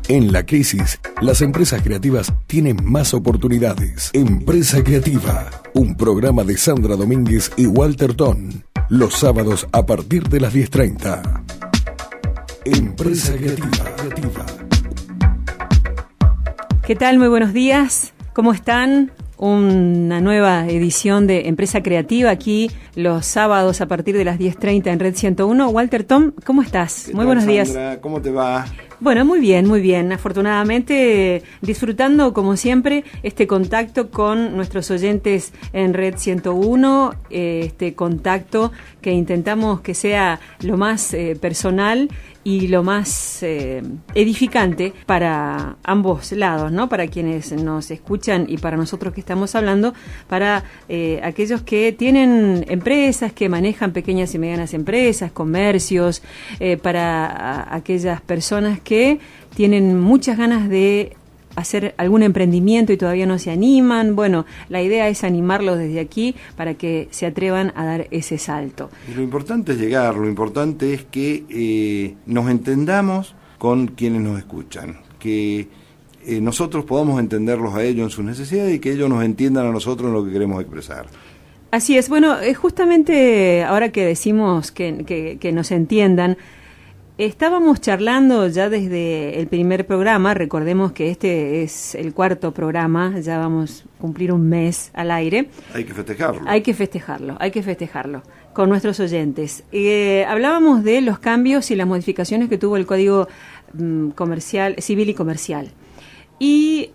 En la crisis, las empresas creativas tienen más oportunidades. Empresa Creativa, un programa de Sandra Domínguez y Walter Ton, los sábados a partir de las 10:30. Empresa Creativa. ¿Qué tal? Muy buenos días. ¿Cómo están? Una nueva edición de Empresa Creativa aquí los sábados a partir de las 10:30 en Red 101. Walter Tom, ¿cómo estás? Muy buenos días. Sandra, ¿cómo te va? Bueno, muy bien. Afortunadamente, disfrutando como siempre este contacto con nuestros oyentes en Red 101, este contacto que intentamos que sea lo más personal y lo más edificante para ambos lados, ¿no? Para quienes nos escuchan y para nosotros que estamos hablando, para aquellos que tienen empresas, que manejan pequeñas y medianas empresas, comercios, para aquellas personas que tienen muchas ganas de hacer algún emprendimiento y todavía no se animan. Bueno, la idea es animarlos desde aquí para que se atrevan a dar ese salto. Y lo importante es llegar, lo importante es que nos entendamos con quienes nos escuchan, que nosotros podamos entenderlos a ellos en sus necesidades y que ellos nos entiendan a nosotros en lo que queremos expresar. Así es. Bueno, justamente ahora que decimos que nos entiendan, estábamos charlando ya desde el primer programa. Recordemos que este es el cuarto programa, ya vamos a cumplir un mes al aire. Hay que festejarlo con nuestros oyentes. Hablábamos de los cambios y las modificaciones que tuvo el Código Civil y Comercial. Y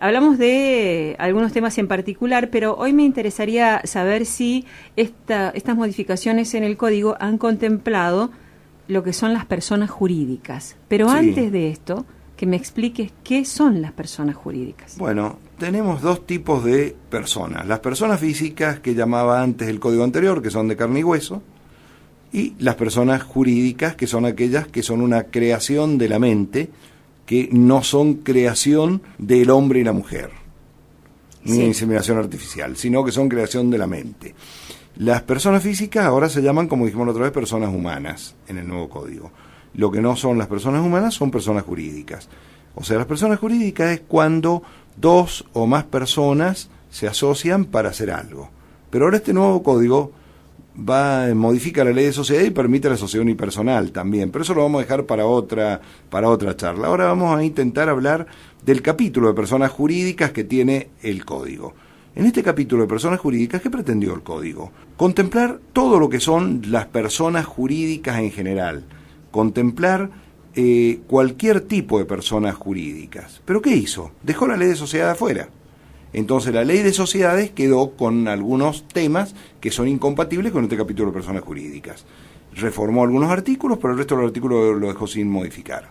hablamos de algunos temas en particular, pero hoy me interesaría saber si estas modificaciones en el Código han contemplado lo que son las personas jurídicas. Pero sí, antes de esto, que me expliques qué son las personas jurídicas. Bueno, tenemos dos tipos de personas. Las personas físicas, que llamaba antes el código anterior, que son de carne y hueso, y las personas jurídicas, que son aquellas que son una creación de la mente, que no son creación del hombre y la mujer, ni inseminación artificial, sino que son creación de la mente. Las personas físicas ahora se llaman, como dijimos la otra vez, personas humanas en el nuevo código. Lo que no son las personas humanas son personas jurídicas. O sea, las personas jurídicas es cuando dos o más personas se asocian para hacer algo. Pero ahora este nuevo código modifica la ley de sociedad y permite la sociedad unipersonal también. Pero eso lo vamos a dejar para otra charla. Ahora vamos a intentar hablar del capítulo de personas jurídicas que tiene el código. En este capítulo de personas jurídicas, ¿qué pretendió el Código? Contemplar todo lo que son las personas jurídicas en general, contemplar cualquier tipo de personas jurídicas. ¿Pero qué hizo? Dejó la ley de sociedad afuera. Entonces la ley de sociedades quedó con algunos temas que son incompatibles con este capítulo de personas jurídicas. Reformó algunos artículos, pero el resto de los artículos lo dejó sin modificar.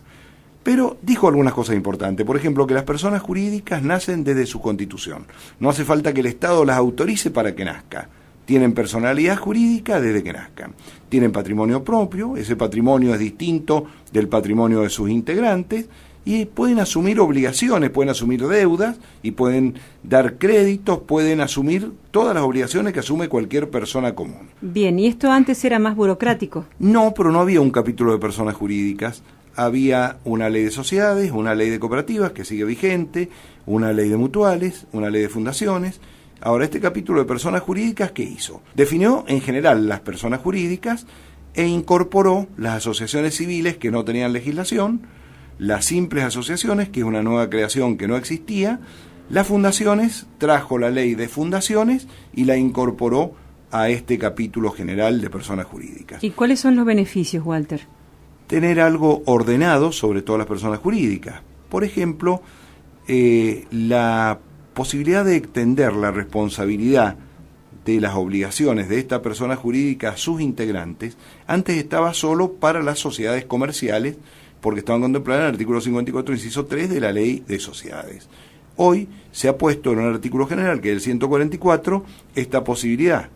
Pero dijo algunas cosas importantes, por ejemplo, que las personas jurídicas nacen desde su constitución. No hace falta que el Estado las autorice para que nazca. Tienen personalidad jurídica desde que nazcan. Tienen patrimonio propio, ese patrimonio es distinto del patrimonio de sus integrantes, y pueden asumir obligaciones, pueden asumir deudas, y pueden dar créditos, pueden asumir todas las obligaciones que asume cualquier persona común. Bien, ¿y esto antes era más burocrático? No, pero no había un capítulo de personas jurídicas. Había una ley de sociedades, una ley de cooperativas que sigue vigente, una ley de mutuales, una ley de fundaciones. Ahora, este capítulo de personas jurídicas, ¿qué hizo? Definió en general las personas jurídicas e incorporó las asociaciones civiles que no tenían legislación, las simples asociaciones, que es una nueva creación que no existía, las fundaciones, trajo la ley de fundaciones y la incorporó a este capítulo general de personas jurídicas. ¿Y cuáles son los beneficios, Walter? Tener algo ordenado sobre todas las personas jurídicas. Por ejemplo, la posibilidad de extender la responsabilidad de las obligaciones de esta persona jurídica a sus integrantes, antes estaba solo para las sociedades comerciales, porque estaban contempladas en el artículo 54, inciso 3 de la ley de sociedades. Hoy se ha puesto en un artículo general, que es el 144, esta posibilidad.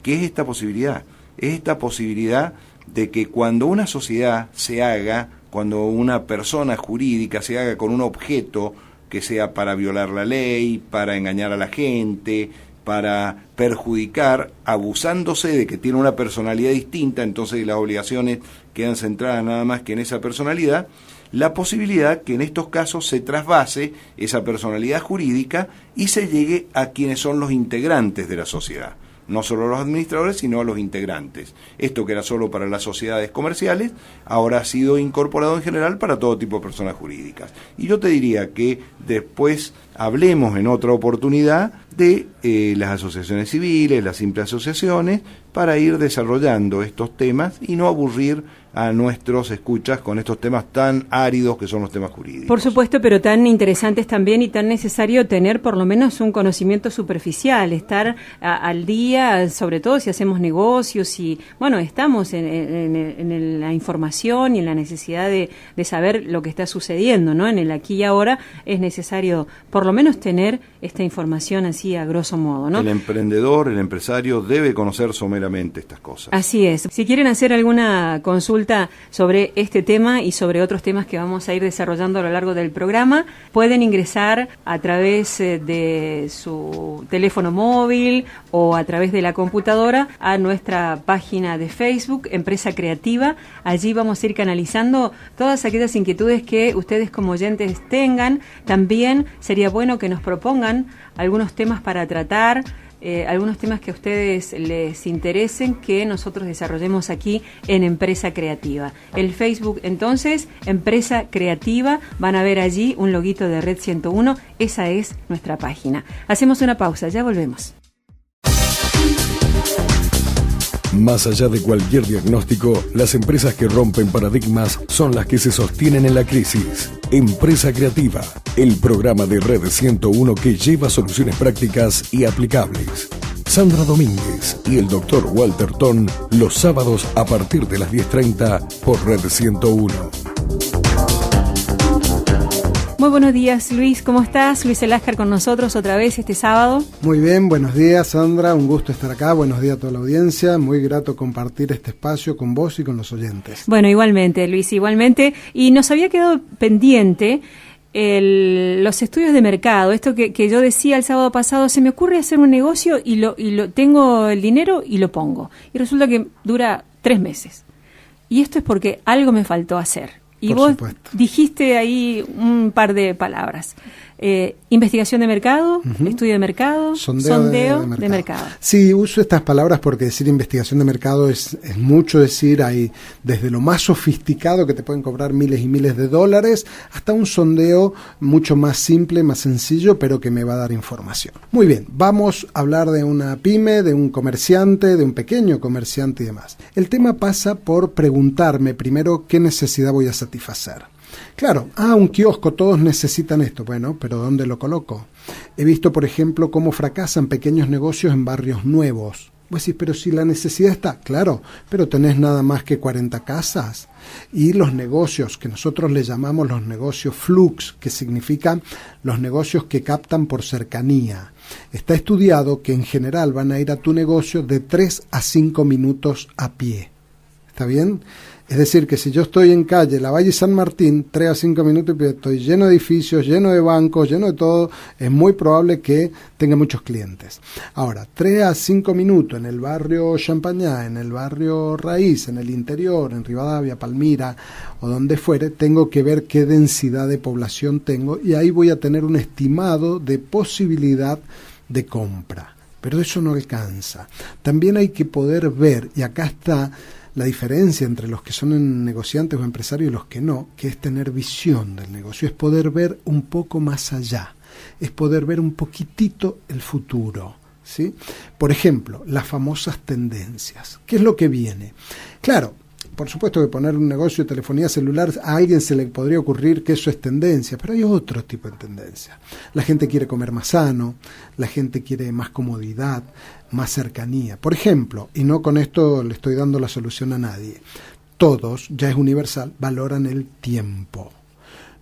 ¿Qué es esta posibilidad? Es esta posibilidad de que cuando una sociedad se haga, cuando una persona jurídica se haga con un objeto que sea para violar la ley, para engañar a la gente, para perjudicar, abusándose de que tiene una personalidad distinta, entonces las obligaciones quedan centradas nada más que en esa personalidad, la posibilidad que en estos casos se trasvase esa personalidad jurídica y se llegue a quienes son los integrantes de la sociedad. No solo a los administradores, sino a los integrantes. Esto que era solo para las sociedades comerciales, ahora ha sido incorporado en general para todo tipo de personas jurídicas. Y yo te diría que después hablemos en otra oportunidad de las asociaciones civiles, las simples asociaciones, para ir desarrollando estos temas y no aburrir a nuestros escuchas con estos temas tan áridos que son los temas jurídicos. Por supuesto, pero tan interesantes también y tan necesario tener por lo menos un conocimiento superficial, estar al día, sobre todo si hacemos negocios y, bueno, estamos en la información y en la necesidad de saber lo que está sucediendo, ¿no? En el aquí y ahora es necesario por lo menos tener esta información así a grosso modo, ¿no? El emprendedor, el empresario debe conocer someramente estas cosas. Así es. Si quieren hacer alguna consulta sobre este tema y sobre otros temas que vamos a ir desarrollando a lo largo del programa, pueden ingresar a través de su teléfono móvil o a través de la computadora a nuestra página de Facebook, Empresa Creativa. Allí vamos a ir canalizando todas aquellas inquietudes que ustedes como oyentes tengan. También sería bueno que nos propongan algunos temas para tratar, algunos temas que a ustedes les interesen que nosotros desarrollemos aquí en Empresa Creativa. El Facebook, entonces, Empresa Creativa, van a ver allí un loguito de Red 101, esa es nuestra página. Hacemos una pausa, ya volvemos. Más allá de cualquier diagnóstico, las empresas que rompen paradigmas son las que se sostienen en la crisis. Empresa Creativa, el programa de Red 101 que lleva soluciones prácticas y aplicables. Sandra Domínguez y el Dr. Walter Ton, los sábados a partir de las 10:30 por Red 101. Muy buenos días, Luis, ¿cómo estás? Luis Eláscar con nosotros otra vez este sábado. Muy bien, buenos días, Sandra, un gusto estar acá, buenos días a toda la audiencia, muy grato compartir este espacio con vos y con los oyentes. Bueno, igualmente, Luis, igualmente, y nos había quedado pendiente los estudios de mercado, esto que yo decía el sábado pasado, se me ocurre hacer un negocio y lo tengo el dinero y lo pongo, y resulta que dura 3 meses, y esto es porque algo me faltó hacer. Y por vos supuesto. Dijiste ahí un par de palabras. Investigación de mercado, estudio de mercado, sondeo de mercado. Sí, uso estas palabras porque decir investigación de mercado es mucho decir. Hay desde lo más sofisticado que te pueden cobrar miles y miles de dólares hasta un sondeo mucho más simple, más sencillo, pero que me va a dar información. Muy bien, vamos a hablar de una pyme, de un comerciante, de un pequeño comerciante y demás. El tema pasa por preguntarme primero qué necesidad voy a satisfacer. Claro, un kiosco, todos necesitan esto. Bueno, pero ¿dónde lo coloco? He visto, por ejemplo, cómo fracasan pequeños negocios en barrios nuevos. Vos decís, pero si la necesidad está, claro, pero tenés nada más que 40 casas. Y los negocios, que nosotros le llamamos los negocios flux, que significan los negocios que captan por cercanía. Está estudiado que en general van a ir a tu negocio de 3 a 5 minutos a pie. ¿Está bien? Es decir, que si yo estoy en calle Lavalle y San Martín, 3 a 5 minutos, estoy lleno de edificios, lleno de bancos, lleno de todo, es muy probable que tenga muchos clientes. Ahora, 3 a 5 minutos en el barrio Champañá, en el barrio Raíz, en el interior, en Rivadavia, Palmira o donde fuere, tengo que ver qué densidad de población tengo y ahí voy a tener un estimado de posibilidad de compra. Pero eso no alcanza. También hay que poder ver, y acá está la diferencia entre los que son negociantes o empresarios y los que no, que es tener visión del negocio, es poder ver un poco más allá, es poder ver un poquitito el futuro, ¿sí? Por ejemplo, las famosas tendencias. ¿Qué es lo que viene? Claro, por supuesto que poner un negocio de telefonía celular a alguien se le podría ocurrir que eso es tendencia, pero hay otro tipo de tendencia. La gente quiere comer más sano, la gente quiere más comodidad, más cercanía. Por ejemplo, y no con esto le estoy dando la solución a nadie, todos, ya es universal, valoran el tiempo.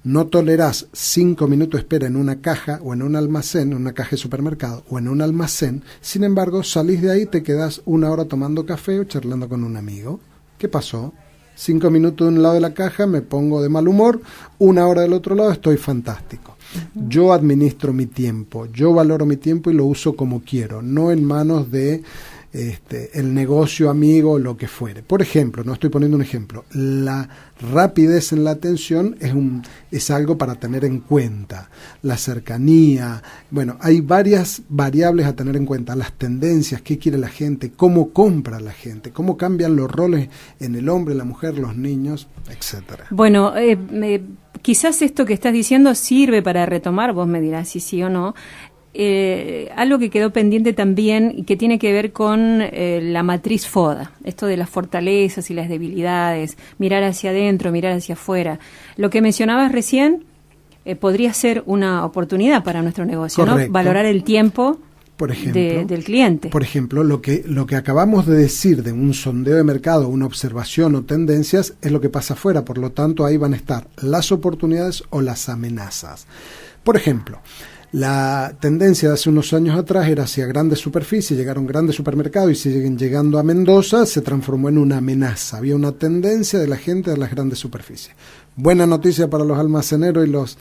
No tolerás 5 minutos de espera en una caja o en un almacén, en una caja de supermercado o en un almacén, sin embargo salís de ahí y te quedás 1 hora tomando café o charlando con un amigo. ¿Qué pasó? 5 minutos de un lado de la caja, me pongo de mal humor, 1 hora del otro lado, estoy fantástico. Yo administro mi tiempo, yo valoro mi tiempo y lo uso como quiero, no en manos de el negocio amigo, lo que fuere. Por ejemplo, no estoy poniendo un ejemplo, la rapidez en la atención es algo para tener en cuenta. La cercanía, bueno, hay varias variables a tener en cuenta, las tendencias, qué quiere la gente, cómo compra la gente, cómo cambian los roles en el hombre, la mujer, los niños, etcétera. Bueno, quizás esto que estás diciendo sirve para retomar, vos me dirás si sí o no, algo que quedó pendiente también y que tiene que ver con la matriz FODA, esto de las fortalezas y las debilidades, mirar hacia adentro, mirar hacia afuera. Lo que mencionabas recién podría ser una oportunidad para nuestro negocio, ¿no? Valorar el tiempo, por ejemplo, del cliente. Por ejemplo, lo que acabamos de decir de un sondeo de mercado, una observación o tendencias, es lo que pasa afuera. Por lo tanto, ahí van a estar las oportunidades o las amenazas. Por ejemplo, la tendencia de hace unos años atrás era hacia grandes superficies, llegaron grandes supermercados y siguen llegando a Mendoza, se transformó en una amenaza. Había una tendencia de la gente a las grandes superficies. Buena noticia para los almaceneros y los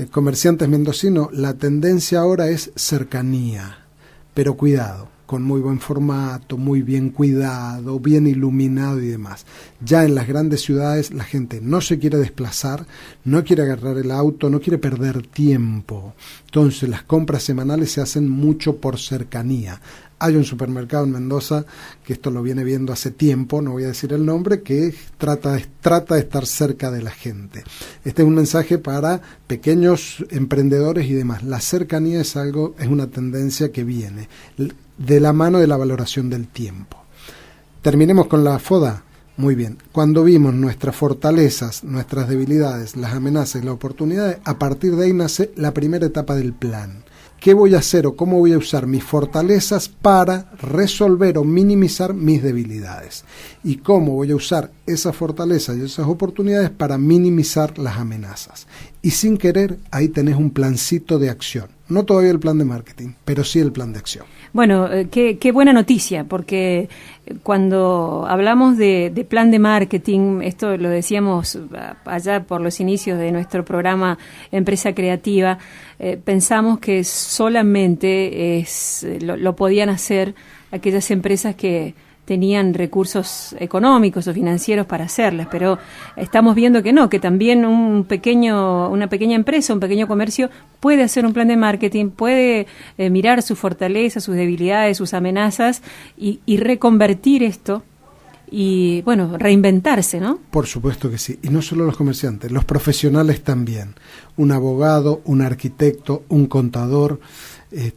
comerciantes mendocinos, la tendencia ahora es cercanía, pero cuidado, con muy buen formato, muy bien cuidado, bien iluminado y demás. Ya en las grandes ciudades la gente no se quiere desplazar, no quiere agarrar el auto, no quiere perder tiempo. Entonces las compras semanales se hacen mucho por cercanía. Hay un supermercado en Mendoza, que esto lo viene viendo hace tiempo, no voy a decir el nombre, que trata de estar cerca de la gente. Este es un mensaje para pequeños emprendedores y demás. La cercanía es una tendencia que viene de la mano de la valoración del tiempo. Terminemos con la FODA. Muy bien. Cuando vimos nuestras fortalezas, nuestras debilidades, las amenazas y las oportunidades, a partir de ahí nace la primera etapa del plan. ¿Qué voy a hacer o cómo voy a usar mis fortalezas para resolver o minimizar mis debilidades? ¿Y cómo voy a usar esas fortalezas y esas oportunidades para minimizar las amenazas? Y sin querer, ahí tenés un plancito de acción. No todavía el plan de marketing, pero sí el plan de acción. Bueno, qué buena noticia, porque cuando hablamos de plan de marketing, esto lo decíamos allá por los inicios de nuestro programa Empresa Creativa, pensamos que solamente lo podían hacer aquellas empresas que tenían recursos económicos o financieros para hacerlas, pero estamos viendo que no, que también una pequeña empresa, un pequeño comercio puede hacer un plan de marketing, puede mirar sus fortalezas, sus debilidades, sus amenazas y reconvertir esto y, bueno, reinventarse, ¿no? Por supuesto que sí, y no solo los comerciantes, los profesionales también, un abogado, un arquitecto, un contador,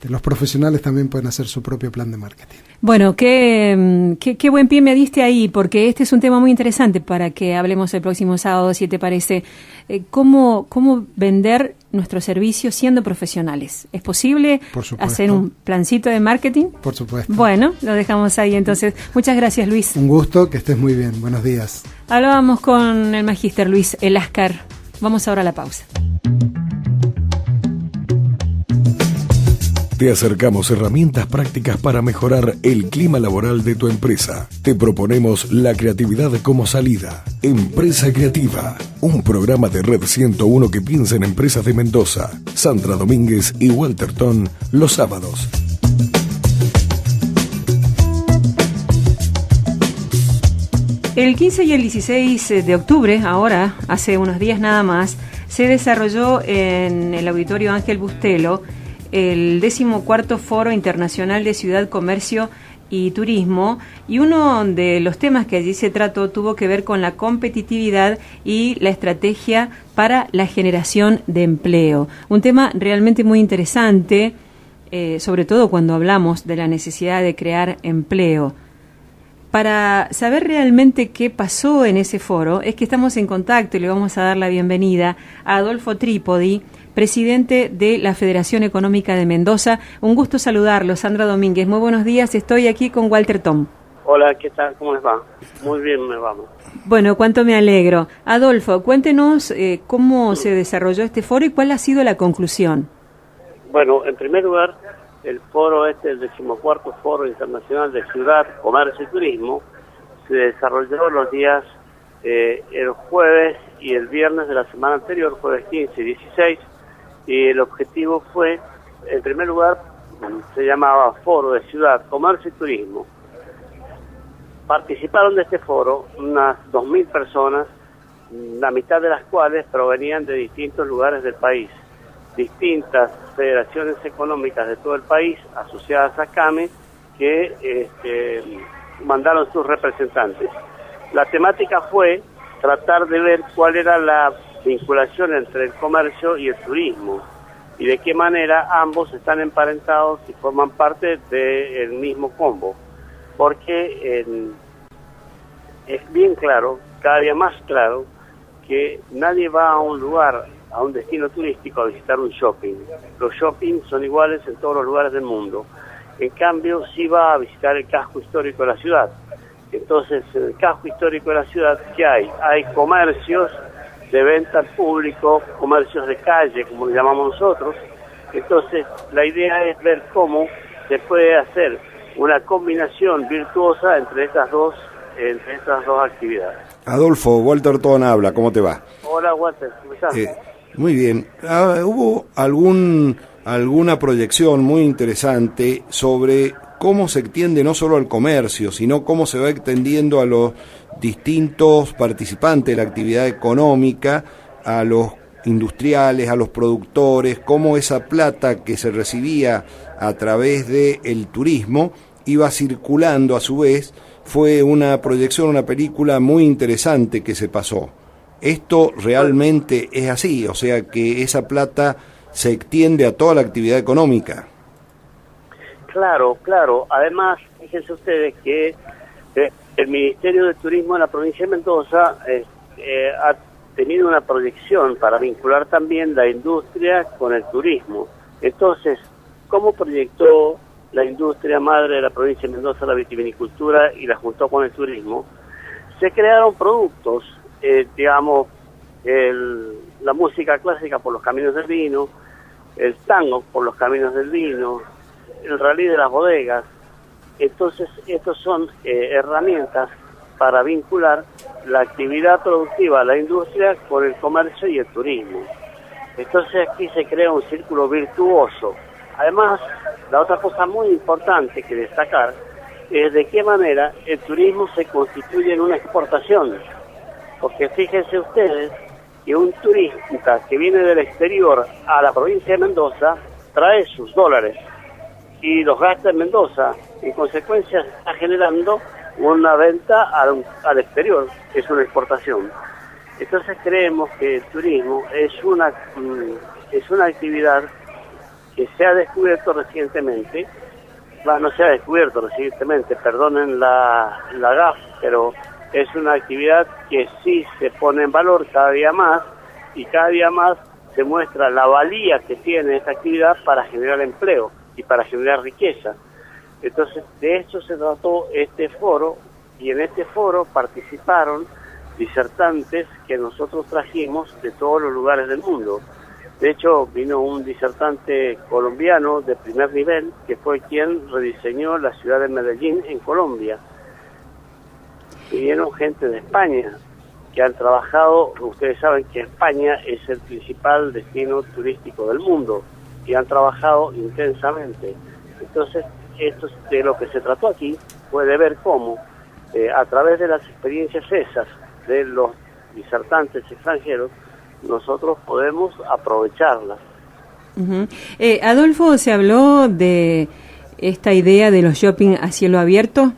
los profesionales también pueden hacer su propio plan de marketing. Bueno, qué buen pie me diste ahí, porque este es un tema muy interesante para que hablemos el próximo sábado, si te parece. ¿Cómo vender nuestros servicios siendo profesionales? ¿Es posible hacer un plancito de marketing? Por supuesto. Bueno, lo dejamos ahí entonces. Muchas gracias, Luis. Un gusto, que estés muy bien. Buenos días. Hablábamos con el magíster Luis Eláscar. Vamos ahora a la pausa. Te acercamos herramientas prácticas para mejorar el clima laboral de tu empresa. Te proponemos la creatividad como salida. Empresa Creativa, un programa de Red 101 que piensa en empresas de Mendoza, Sandra Domínguez y Walter Ton, los sábados. El 15 y el 16 de octubre, ahora, hace unos días nada más, se desarrolló en el Auditorio Ángel Bustelo el 14º Foro Internacional de Ciudad, Comercio y Turismo, y uno de los temas que allí se trató tuvo que ver con la competitividad y la estrategia para la generación de empleo. Un tema realmente muy interesante, sobre todo cuando hablamos de la necesidad de crear empleo. Para saber realmente qué pasó en ese foro, es que estamos en contacto y le vamos a dar la bienvenida a Adolfo Trípodi, presidente de la Federación Económica de Mendoza. Un gusto saludarlo, Sandra Domínguez. Muy buenos días, estoy aquí con Walter Tom. Hola, ¿qué tal? ¿Cómo les va? Muy bien, me vamos. Bueno, cuánto me alegro. Adolfo, cuéntenos cómo se desarrolló este foro y cuál ha sido la conclusión. Bueno, en primer lugar, el foro el 14º Foro Internacional de Ciudad, Comercio y Turismo, se desarrolló los días el jueves y el viernes de la semana anterior, jueves 15 y 16, y el objetivo fue, en primer lugar, se llamaba Foro de Ciudad, Comercio y Turismo, participaron de este foro unas 2.000 personas, la mitad de las cuales provenían de distintos lugares del país, distintas federaciones económicas de todo el país asociadas a CAME que mandaron sus representantes. La temática fue tratar de ver cuál era la vinculación entre el comercio y el turismo y de qué manera ambos están emparentados y forman parte del mismo combo, porque es bien claro, cada día más claro, que nadie va a un lugar, a un destino turístico a visitar un shopping. Los shoppings son iguales en todos los lugares del mundo. En cambio, sí va a visitar el casco histórico de la ciudad. Entonces, en el casco histórico de la ciudad, ¿qué hay? Hay comercios de venta al público, comercios de calle, como le llamamos nosotros. Entonces, la idea es ver cómo se puede hacer una combinación virtuosa entre estas dos actividades. Adolfo, Walter Ton habla, ¿cómo te va? Hola, Walter, ¿cómo estás? Muy bien. Hubo alguna proyección muy interesante sobre cómo se extiende no solo al comercio, sino cómo se va extendiendo a los distintos participantes de la actividad económica, a los industriales, a los productores, cómo esa plata que se recibía a través del turismo iba circulando a su vez. Fue una proyección, una película muy interesante que se pasó. Esto realmente es así, o sea que esa plata se extiende a toda la actividad económica. Claro. Además, fíjense ustedes que el Ministerio de Turismo de la provincia de Mendoza ha tenido una proyección para vincular también la industria con el turismo. Entonces, ¿cómo proyectó la industria madre de la provincia de Mendoza, la vitivinicultura, y la juntó con el turismo? Se crearon productos, la música clásica por los caminos del vino, el tango por los caminos del vino, el rally de las bodegas. Entonces, estos son herramientas para vincular la actividad productiva, la industria, con el comercio y el turismo. Entonces, aquí se crea un círculo virtuoso. Además, la otra cosa muy importante que destacar es de qué manera el turismo se constituye en una exportación. Porque fíjense ustedes que un turista que viene del exterior a la provincia de Mendoza trae sus dólares y los gasta en Mendoza. En consecuencia, está generando una venta al exterior, es una exportación. Entonces creemos que el turismo es una actividad que se ha descubierto recientemente, perdonen la gaf, pero es una actividad que sí se pone en valor cada día más, y cada día más se muestra la valía que tiene esta actividad para generar empleo y para generar riqueza. Entonces, de esto se trató este foro, y en este foro participaron disertantes que nosotros trajimos de todos los lugares del mundo. De hecho, vino un disertante colombiano de primer nivel, que fue quien rediseñó la ciudad de Medellín en Colombia. Vinieron gente de España, que han trabajado. Ustedes saben que España es el principal destino turístico del mundo, y han trabajado intensamente. Entonces, esto de lo que se trató aquí fue de ver cómo, a través de las experiencias esas de los disertantes extranjeros, nosotros podemos aprovecharlas. Uh-huh. Adolfo, ¿se habló de esta idea de los shopping a cielo abierto?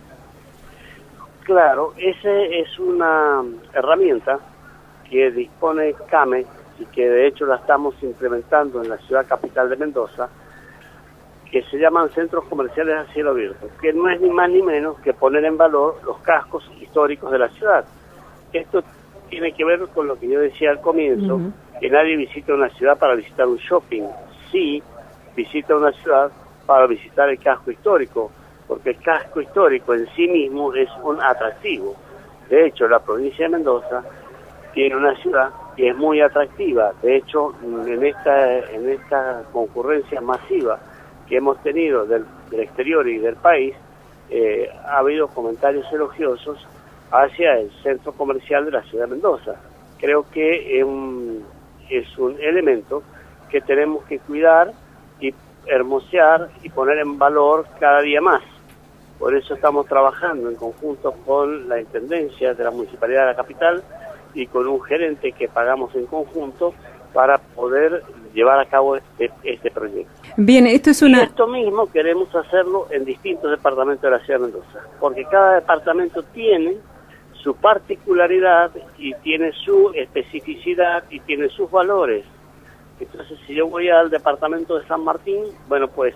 Claro, esa es una herramienta que dispone CAME, y que de hecho la estamos implementando en la ciudad capital de Mendoza, que se llaman centros comerciales a cielo abierto, que no es ni más ni menos que poner en valor los cascos históricos de la ciudad. Esto tiene que ver con lo que yo decía al comienzo, uh-huh, que nadie visita una ciudad para visitar un shopping. Sí, visita una ciudad para visitar el casco histórico, porque el casco histórico en sí mismo es un atractivo. De hecho, la provincia de Mendoza tiene una ciudad que es muy atractiva. De hecho, en esta concurrencia masiva que hemos tenido del exterior y del país, ha habido comentarios elogiosos hacia el centro comercial de la ciudad de Mendoza. Creo que es un elemento que tenemos que cuidar y hermosear y poner en valor cada día más. Por eso estamos trabajando en conjunto con la Intendencia de la Municipalidad de la Capital y con un gerente que pagamos en conjunto para poder llevar a cabo este proyecto. Bien, esto es una... Y esto mismo queremos hacerlo en distintos departamentos de la ciudad de Mendoza, porque cada departamento tiene su particularidad y tiene su especificidad y tiene sus valores. Entonces, si yo voy al departamento de San Martín, bueno, pues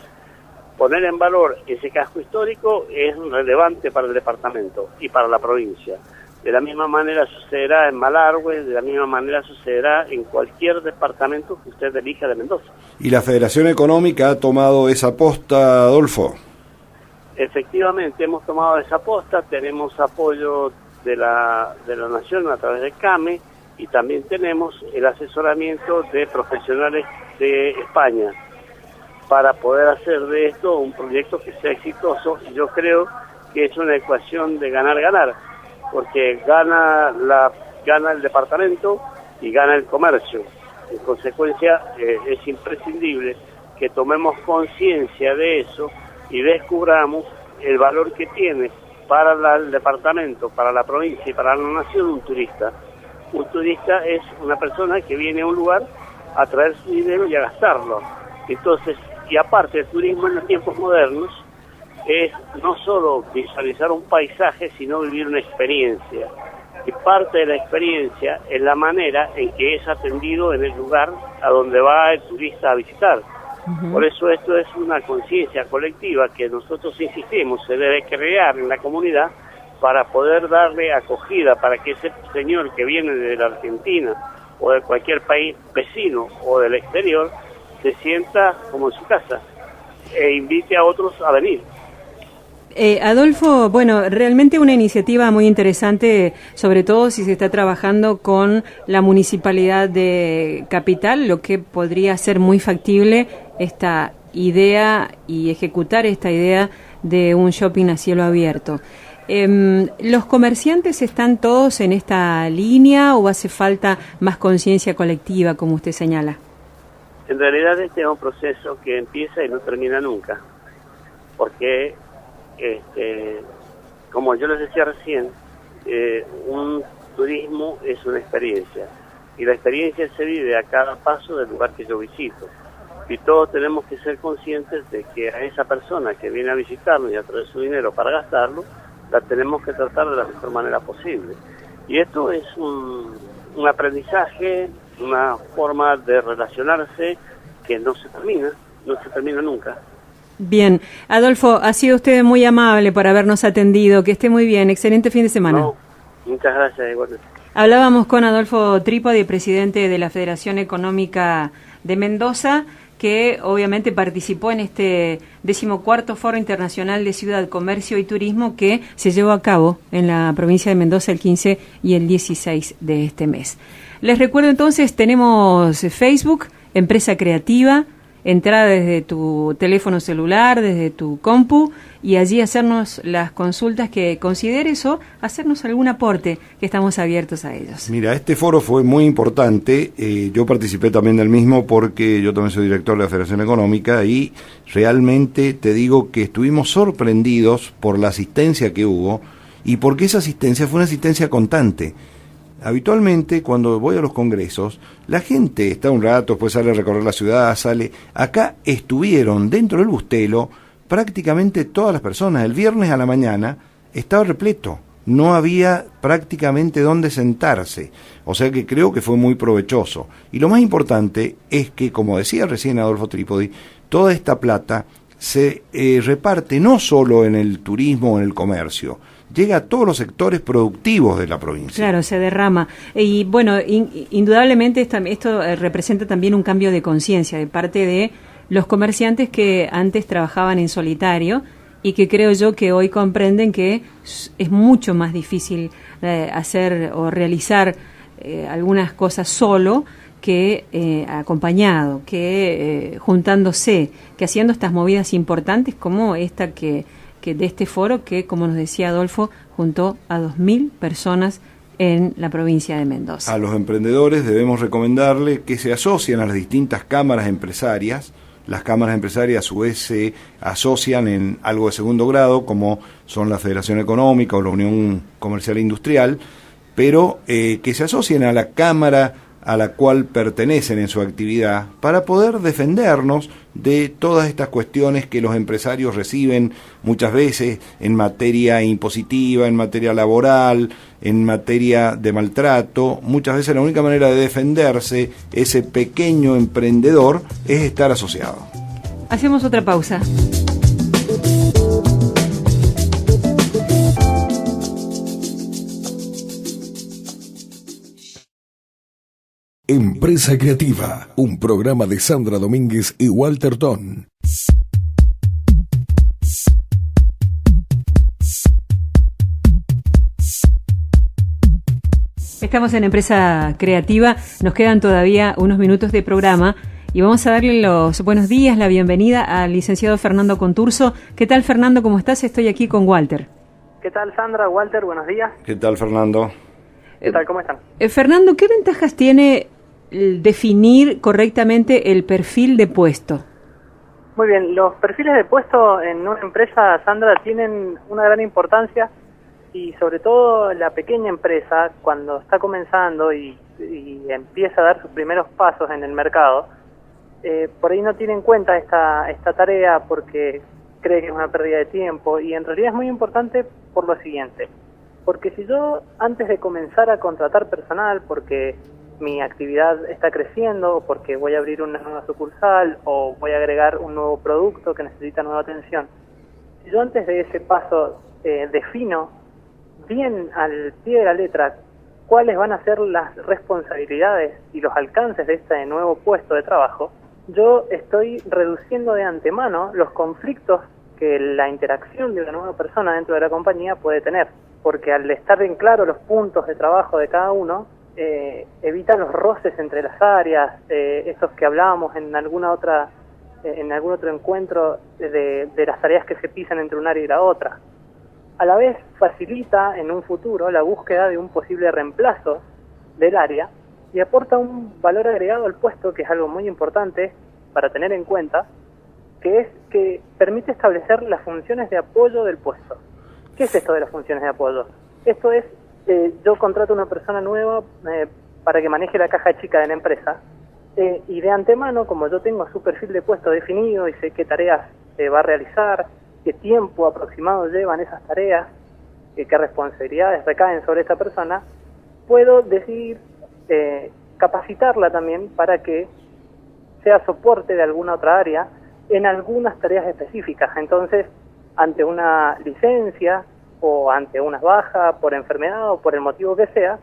poner en valor ese casco histórico es relevante para el departamento y para la provincia. De la misma manera sucederá en Malargüe, de la misma manera sucederá en cualquier departamento que usted elija de Mendoza. ¿Y la Federación Económica ha tomado esa posta, Adolfo? Efectivamente, hemos tomado esa posta, tenemos apoyo de la Nación a través de CAME y también tenemos el asesoramiento de profesionales de España para poder hacer de esto un proyecto que sea exitoso. Y yo creo que es una ecuación de ganar-ganar, porque gana el departamento y gana el comercio. En consecuencia, es imprescindible que tomemos conciencia de eso y descubramos el valor que tiene para el departamento, para la provincia y para la nación un turista. Un turista es una persona que viene a un lugar a traer su dinero y a gastarlo. Entonces, y aparte el turismo en los tiempos modernos es no solo visualizar un paisaje, sino vivir una experiencia. Y parte de la experiencia es la manera en que es atendido en el lugar a donde va el turista a visitar. Uh-huh. Por eso esto es una conciencia colectiva que nosotros insistimos, se debe crear en la comunidad para poder darle acogida, para que ese señor que viene de la Argentina o de cualquier país vecino o del exterior se sienta como en su casa e invite a otros a venir. Adolfo, bueno, realmente una iniciativa muy interesante, sobre todo si se está trabajando con la Municipalidad de Capital, lo que podría ser muy factible esta idea y ejecutar esta idea de un shopping a cielo abierto. ¿Los comerciantes están todos en esta línea o hace falta más conciencia colectiva, como usted señala? En realidad este es un proceso que empieza y no termina nunca, porque como yo les decía recién, un turismo es una experiencia y la experiencia se vive a cada paso del lugar que yo visito y todos tenemos que ser conscientes de que a esa persona que viene a visitarnos y a traer su dinero para gastarlo, la tenemos que tratar de la mejor manera posible. Y esto es un aprendizaje, una forma de relacionarse que no se termina nunca. Bien, Adolfo, ha sido usted muy amable por habernos atendido, que esté muy bien, excelente fin de semana. No, muchas gracias, igualmente. Hablábamos con Adolfo Trípodi, presidente de la Federación Económica de Mendoza, que obviamente participó en este 14º Foro Internacional de Ciudad, Comercio y Turismo que se llevó a cabo en la provincia de Mendoza el 15 y el 16 de este mes. Les recuerdo entonces, tenemos Facebook, Empresa Creativa, entrar desde tu teléfono celular, desde tu compu, y allí hacernos las consultas que consideres o hacernos algún aporte, que estamos abiertos a ellos. Mira, este foro fue muy importante, yo participé también del mismo porque yo también soy director de la Federación Económica y realmente te digo que estuvimos sorprendidos por la asistencia que hubo y porque esa asistencia fue una asistencia constante. Habitualmente, cuando voy a los congresos, la gente está un rato, después sale a recorrer la ciudad, sale... Acá estuvieron dentro del Bustelo prácticamente todas las personas. El viernes a la mañana estaba repleto, no había prácticamente dónde sentarse. O sea que creo que fue muy provechoso. Y lo más importante es que, como decía recién Adolfo Trípodi, toda esta plata se reparte no solo en el turismo o en el comercio, llega a todos los sectores productivos de la provincia. Claro, se derrama. Y bueno, indudablemente esto representa también un cambio de conciencia de parte de los comerciantes que antes trabajaban en solitario y que creo yo que hoy comprenden que es mucho más difícil hacer o realizar algunas cosas solo que acompañado, que juntándose, que haciendo estas movidas importantes como esta que de este foro que, como nos decía Adolfo, juntó a 2.000 personas en la provincia de Mendoza. A los emprendedores debemos recomendarle que se asocien a las distintas cámaras empresarias, las cámaras empresarias a su vez se asocian en algo de segundo grado, como son la Federación Económica o la Unión Comercial e Industrial, pero que se asocien a la cámara a la cual pertenecen en su actividad para poder defendernos de todas estas cuestiones que los empresarios reciben muchas veces en materia impositiva, en materia laboral, en materia de maltrato. Muchas veces la única manera de defenderse ese pequeño emprendedor es estar asociado. Hacemos otra pausa. Empresa Creativa, un programa de Sandra Domínguez y Walter Ton. Estamos en Empresa Creativa, nos quedan todavía unos minutos de programa y vamos a darle los buenos días, la bienvenida al licenciado Fernando Conturso. ¿Qué tal, Fernando? ¿Cómo estás? Estoy aquí con Walter. ¿Qué tal, Sandra? Walter, buenos días. ¿Qué tal, Fernando? ¿Qué tal? ¿Cómo están? Fernando, ¿qué ventajas tiene definir correctamente el perfil de puesto? Muy bien, los perfiles de puesto en una empresa, Sandra, tienen una gran importancia y sobre todo la pequeña empresa, cuando está comenzando y empieza a dar sus primeros pasos en el mercado, por ahí no tiene en cuenta esta tarea porque cree que es una pérdida de tiempo, y en realidad es muy importante por lo siguiente, porque si yo antes de comenzar a contratar personal, porque mi actividad está creciendo, o porque voy a abrir una nueva sucursal, o voy a agregar un nuevo producto que necesita nueva atención, si yo antes de ese paso defino bien al pie de la letra cuáles van a ser las responsabilidades y los alcances de este nuevo puesto de trabajo, yo estoy reduciendo de antemano los conflictos que la interacción de una nueva persona dentro de la compañía puede tener, porque al estar bien claro los puntos de trabajo de cada uno, evita los roces entre las áreas, esos que hablábamos en algún otro encuentro de las tareas que se pisan entre un área y la otra. A la vez facilita en un futuro la búsqueda de un posible reemplazo del área y aporta un valor agregado al puesto, que es algo muy importante para tener en cuenta, que es que permite establecer las funciones de apoyo del puesto. ¿Qué es esto de las funciones de apoyo? Esto es, yo contrato a una persona nueva para que maneje la caja chica de la empresa, y de antemano, como yo tengo su perfil de puesto definido y sé qué tareas va a realizar, qué tiempo aproximado llevan esas tareas, qué responsabilidades recaen sobre esta persona, puedo decidir capacitarla también para que sea soporte de alguna otra área en algunas tareas específicas. Entonces, ante una licencia o ante una baja por enfermedad o por el motivo que sea,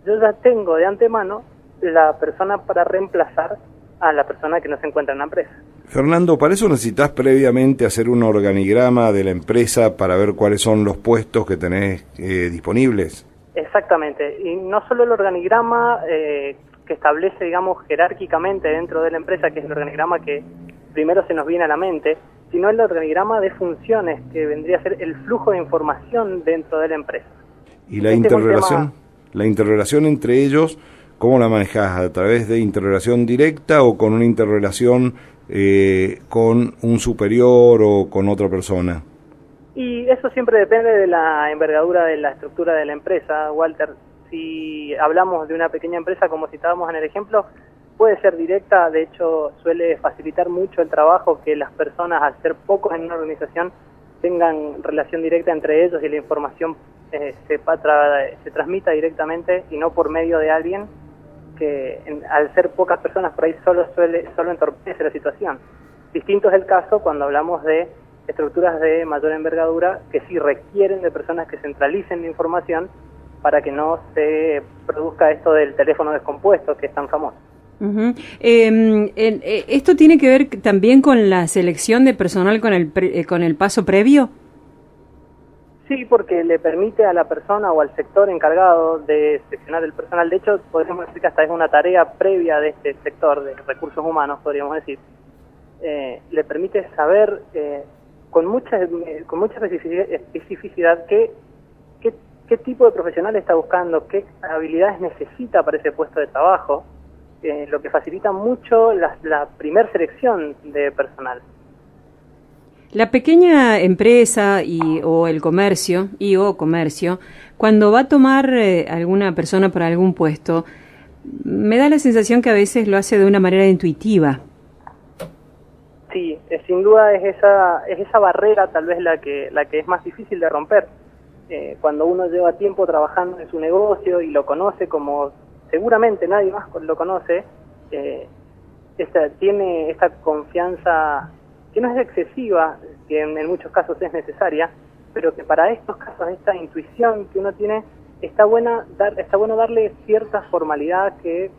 yo ya tengo de antemano la persona para reemplazar a la persona que no se encuentra en la empresa. Fernando, para eso necesitas previamente hacer un organigrama de la empresa para ver cuáles son los puestos que tenés disponibles. Exactamente, y no solo el organigrama que establece, digamos, jerárquicamente dentro de la empresa, que es el organigrama que primero se nos viene a la mente, sino el organigrama de funciones, que vendría a ser el flujo de información dentro de la empresa. ¿Y la interrelación entre ellos, cómo la manejás? ¿A través de interrelación directa o con una interrelación con un superior o con otra persona? Y eso siempre depende de la envergadura de la estructura de la empresa, Walter. Si hablamos de una pequeña empresa, como citábamos en el ejemplo, puede ser directa. De hecho, suele facilitar mucho el trabajo que las personas, al ser pocos en una organización, tengan relación directa entre ellos y la información se transmita directamente y no por medio de alguien que, al ser pocas personas, por ahí solo entorpece la situación. Distinto es el caso cuando hablamos de estructuras de mayor envergadura, que sí requieren de personas que centralicen la información para que no se produzca esto del teléfono descompuesto, que es tan famoso. Uh-huh. ¿Esto tiene que ver también con la selección de personal con el paso previo? Sí, porque le permite a la persona o al sector encargado de seleccionar el personal. De hecho, podríamos decir que hasta es una tarea previa de este sector de recursos humanos, podríamos decir. Le permite saber con mucha especificidad qué tipo de profesional está buscando, qué habilidades necesita para ese puesto de trabajo, lo que facilita mucho la primer selección de personal. La pequeña empresa o el comercio, cuando va a tomar alguna persona para algún puesto, me da la sensación que a veces lo hace de una manera intuitiva. Sí, sin duda es esa barrera tal vez la que es más difícil de romper. Cuando uno lleva tiempo trabajando en su negocio y lo conoce como seguramente nadie más lo conoce, tiene esta confianza que no es excesiva, que en muchos casos es necesaria, pero que para estos casos, esta intuición que uno tiene, está bueno darle cierta formalidad que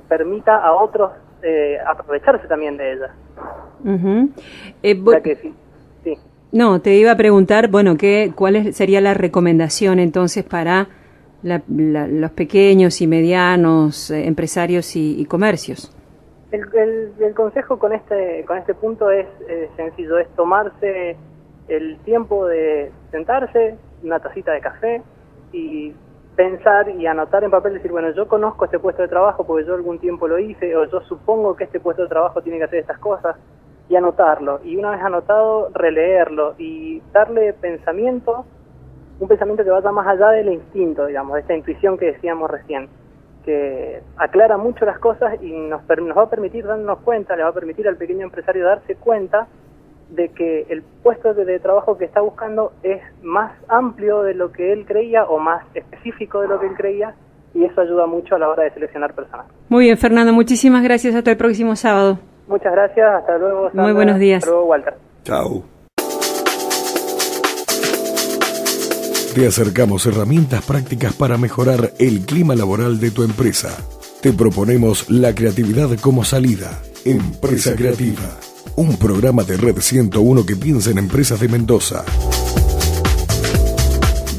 permita a otros aprovecharse también de ella. Uh-huh. Sí. No, te iba a preguntar, bueno, ¿cuál sería la recomendación entonces para los pequeños y medianos empresarios y comercios? El consejo con este punto es sencillo, es tomarse el tiempo de sentarse, una tacita de café y pensar y anotar en papel, decir, bueno, yo conozco este puesto de trabajo porque yo algún tiempo lo hice, o yo supongo que este puesto de trabajo tiene que hacer estas cosas, y anotarlo, y una vez anotado, releerlo y darle pensamiento, un pensamiento que vaya más allá del instinto, digamos, de esta intuición que decíamos recién, que aclara mucho las cosas y nos va a permitir darnos cuenta, le va a permitir al pequeño empresario darse cuenta de que el puesto de trabajo que está buscando es más amplio de lo que él creía o más específico de lo que él creía, y eso ayuda mucho a la hora de seleccionar personas. Muy bien, Fernando, muchísimas gracias. Hasta el próximo sábado. Muchas gracias, hasta luego, Sandra. Muy buenos días. Hasta luego, Walter. Chao. Te acercamos herramientas prácticas para mejorar el clima laboral de tu empresa. Te proponemos la creatividad como salida. Empresa Creativa, un programa de Red 101 que piensa en empresas de Mendoza.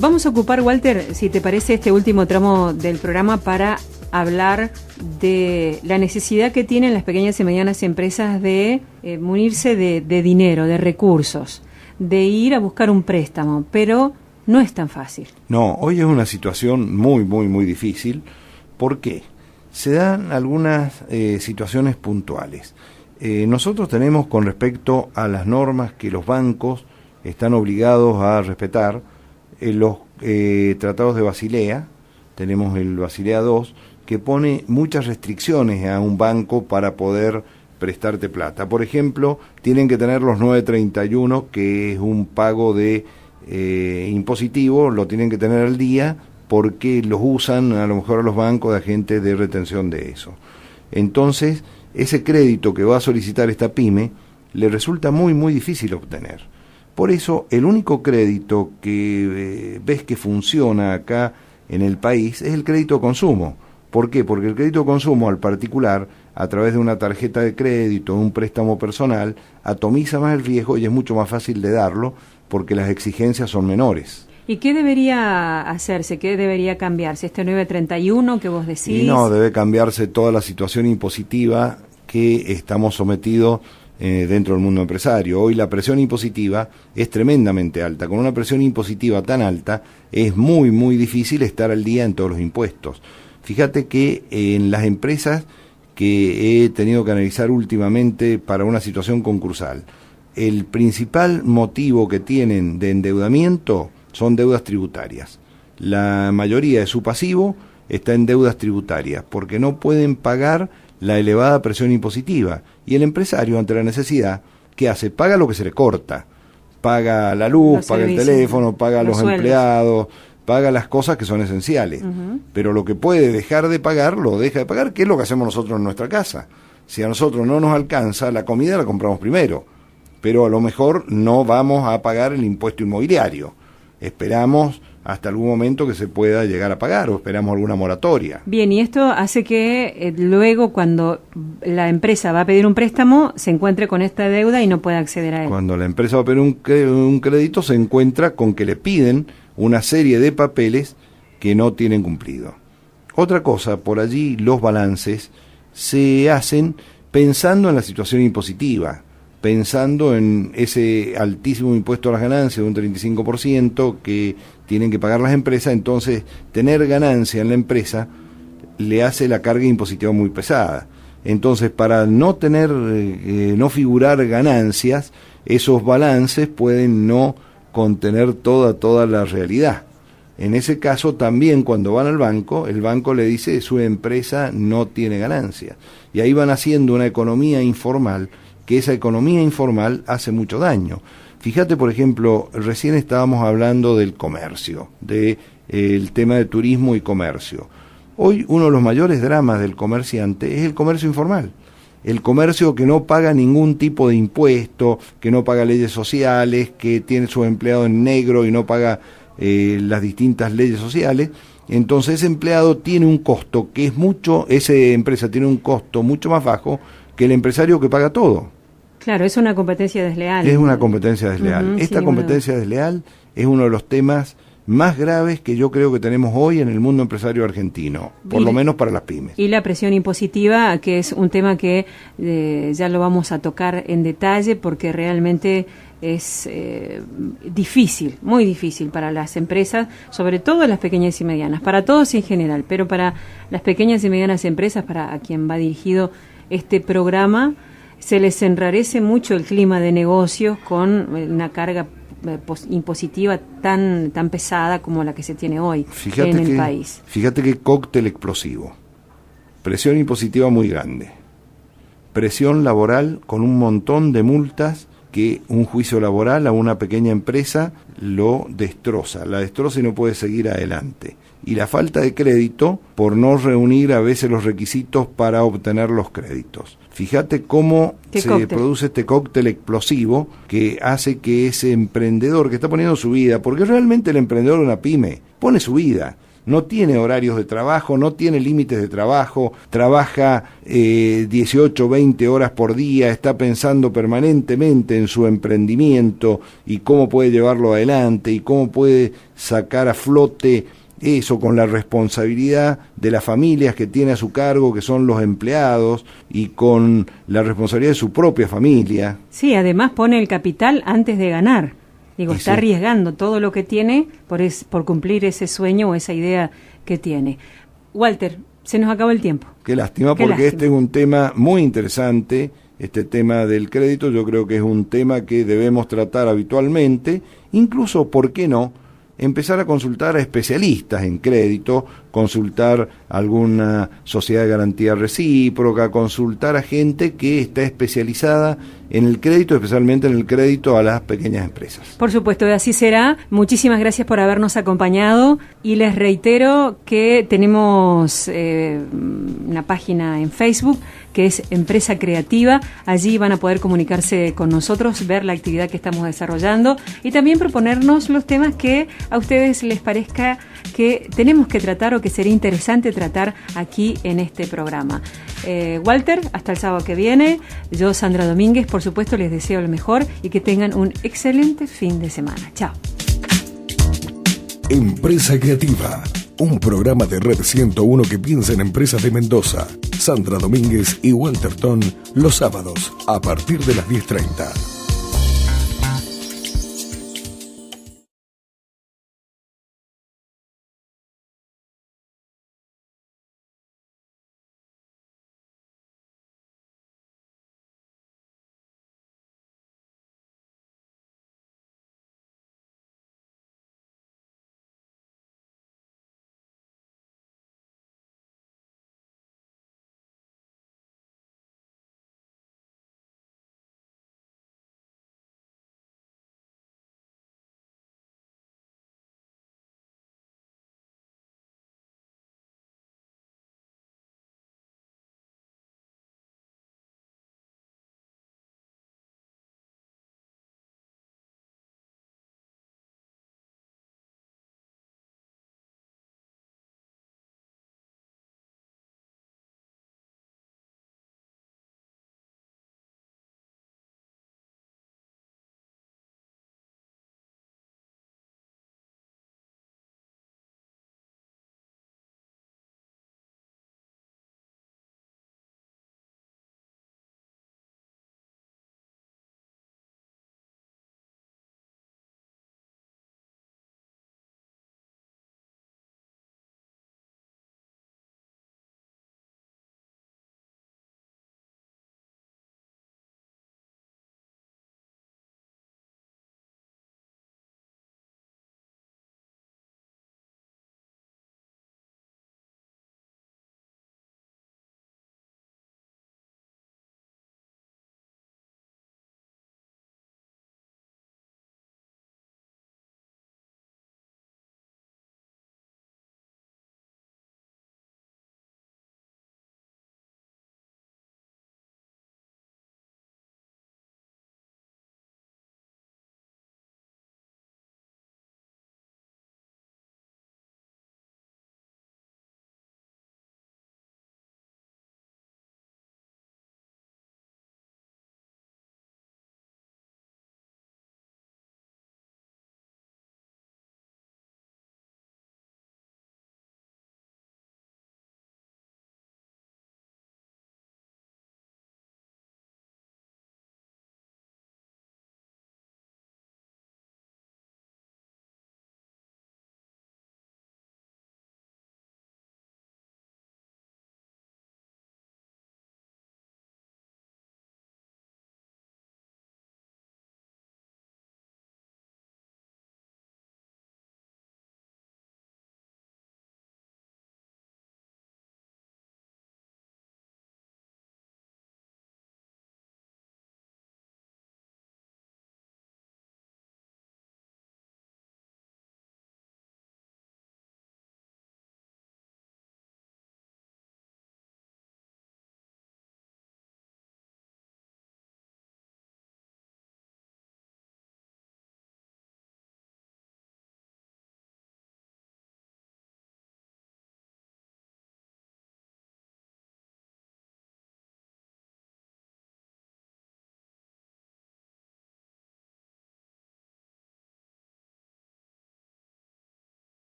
Vamos a ocupar, Walter, si te parece, este último tramo del programa para hablar de la necesidad que tienen las pequeñas y medianas empresas de munirse de dinero, de recursos, de ir a buscar un préstamo, pero no es tan fácil. No, hoy es una situación muy, muy, muy difícil. ¿Por qué? Se dan algunas situaciones puntuales. Nosotros tenemos, con respecto a las normas que los bancos están obligados a respetar, los tratados de Basilea, tenemos el Basilea II, que pone muchas restricciones a un banco para poder prestarte plata. Por ejemplo, tienen que tener los 931, que es un pago de impositivo, lo tienen que tener al día porque los usan a lo mejor a los bancos de agentes de retención de eso. Entonces, ese crédito que va a solicitar esta pyme le resulta muy, muy difícil obtener. Por eso, el único crédito que ves que funciona acá en el país es el crédito consumo. ¿Por qué? Porque el crédito consumo al particular, a través de una tarjeta de crédito, un préstamo personal, atomiza más el riesgo y es mucho más fácil de darlo porque las exigencias son menores. ¿Y qué debería hacerse? ¿Qué debería cambiarse? ¿Este 931 que vos decís? Y no, debe cambiarse toda la situación impositiva que estamos sometidos dentro del mundo empresario. Hoy la presión impositiva es tremendamente alta. Con una presión impositiva tan alta es muy, muy difícil estar al día en todos los impuestos. Fíjate que en las empresas que he tenido que analizar últimamente para una situación concursal, el principal motivo que tienen de endeudamiento son deudas tributarias. La mayoría de su pasivo está en deudas tributarias porque no pueden pagar la elevada presión impositiva. Y el empresario, ante la necesidad, ¿qué hace? Paga lo que se le corta. Paga la luz, paga el teléfono, paga los empleados, paga las cosas que son esenciales. Pero lo que puede dejar de pagar, lo deja de pagar, que es lo que hacemos nosotros en nuestra casa. Si a nosotros no nos alcanza, la comida la compramos primero. Pero a lo mejor no vamos a pagar el impuesto inmobiliario. Esperamos hasta algún momento que se pueda llegar a pagar o esperamos alguna moratoria. Bien, y esto hace que luego cuando la empresa va a pedir un préstamo se encuentre con esta deuda y no pueda acceder a él. Cuando la empresa va a pedir un crédito se encuentra con que le piden una serie de papeles que no tienen cumplido. Otra cosa, por allí los balances se hacen pensando en la situación impositiva, pensando en ese altísimo impuesto a las ganancias de un 35% que tienen que pagar las empresas. Entonces tener ganancia en la empresa le hace la carga impositiva muy pesada. Entonces, para no tener, no figurar ganancias, esos balances pueden no contener toda la realidad. En ese caso también cuando van al banco, el banco le dice su empresa no tiene ganancias. Y ahí van haciendo una economía informal, que esa economía informal hace mucho daño. Fíjate, por ejemplo, recién estábamos hablando del comercio, el tema de turismo y comercio. Hoy uno de los mayores dramas del comerciante es el comercio informal. El comercio que no paga ningún tipo de impuesto, que no paga leyes sociales, que tiene sus empleados en negro y no paga las distintas leyes sociales. Entonces ese empleado tiene un costo que es mucho, esa empresa tiene un costo mucho más bajo que el empresario que paga todo. Claro, es una competencia desleal. Es una competencia desleal. Esta competencia desleal es uno de los temas más graves que yo creo que tenemos hoy en el mundo empresario argentino, por lo menos para las pymes. Y la presión impositiva, que es un tema que ya lo vamos a tocar en detalle, porque realmente es difícil, muy difícil para las empresas, sobre todo las pequeñas y medianas, para todos en general, pero para las pequeñas y medianas empresas, para a quien va dirigido este programa, se les enrarece mucho el clima de negocios con una carga impositiva tan pesada como la que se tiene hoy en el país. Fíjate qué cóctel explosivo. Presión impositiva muy grande. Presión laboral con un montón de multas que un juicio laboral a una pequeña empresa lo destroza, la destroza y no puede seguir adelante. Y la falta de crédito por no reunir a veces los requisitos para obtener los créditos. Fíjate cómo se produce este cóctel explosivo que hace que ese emprendedor que está poniendo su vida, porque realmente el emprendedor de una pyme pone su vida, no tiene horarios de trabajo, no tiene límites de trabajo, trabaja 18, 20 horas por día, está pensando permanentemente en su emprendimiento y cómo puede llevarlo adelante y cómo puede sacar a flote eso con la responsabilidad de las familias que tiene a su cargo, que son los empleados, y con la responsabilidad de su propia familia. Sí, además pone el capital antes de ganar. Digo, está arriesgando todo lo que tiene por cumplir ese sueño o esa idea que tiene. Walter, se nos acabó el tiempo. Qué lástima, porque este es un tema muy interesante, este tema del crédito. Yo creo que es un tema que debemos tratar habitualmente, incluso, ¿por qué no?, empezar a consultar a especialistas en crédito, consultar alguna sociedad de garantía recíproca, consultar a gente que está especializada en el crédito, especialmente en el crédito a las pequeñas empresas. Por supuesto, así será. Muchísimas gracias por habernos acompañado y les reitero que tenemos una página en Facebook que es Empresa Creativa. Allí van a poder comunicarse con nosotros, ver la actividad que estamos desarrollando y también proponernos los temas que a ustedes les parezca que tenemos que tratar o que sería interesante tratar aquí en este programa. Walter, hasta el sábado que viene. Yo, Sandra Domínguez, por supuesto, les deseo lo mejor y que tengan un excelente fin de semana. Chao. Empresa Creativa, un programa de Red 101 que piensa en empresas de Mendoza. Sandra Domínguez y Walter Ton, los sábados a partir de las 10:30.